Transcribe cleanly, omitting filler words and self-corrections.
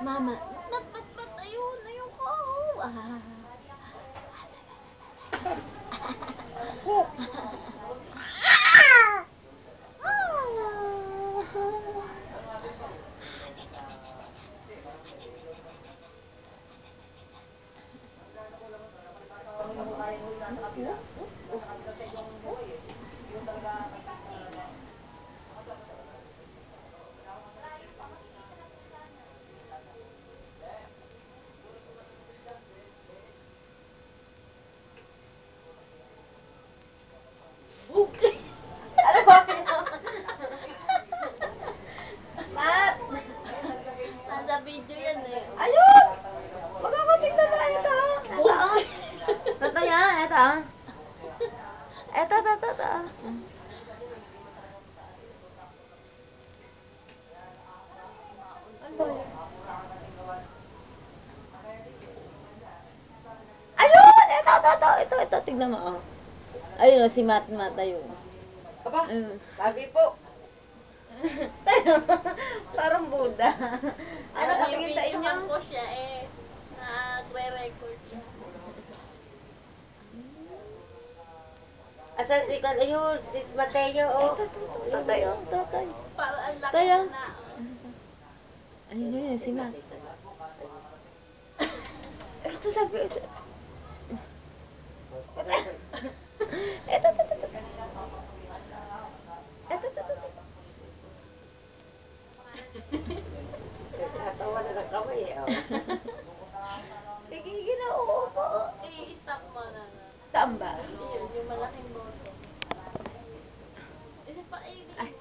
Mama, ba't, ayun ko. Ano ba? Pat! Nasa video yan eh. Ayun! Magkakatingnan na ito. Ito yan, ito. Ito. Ayun! Ito. Tignan mo, oh. Ayun, si Mat, ayun. Aba, Ayun. sabi po. Parang Buddha. Ano Ano patingin sa inyo? ko siya eh. Nagre-record siya. Asan si Carl? Ayun, si Mateo, oh. Tatay. Para ang laki Tayo. na. Ayun, si Mat. Ito sabi, ito. Ito. Natawa na lang kami, oh. Tigigil na, oo po. I-stop mo na. Saan ba? Yun, yung malaking boto. Isa pa, Ay.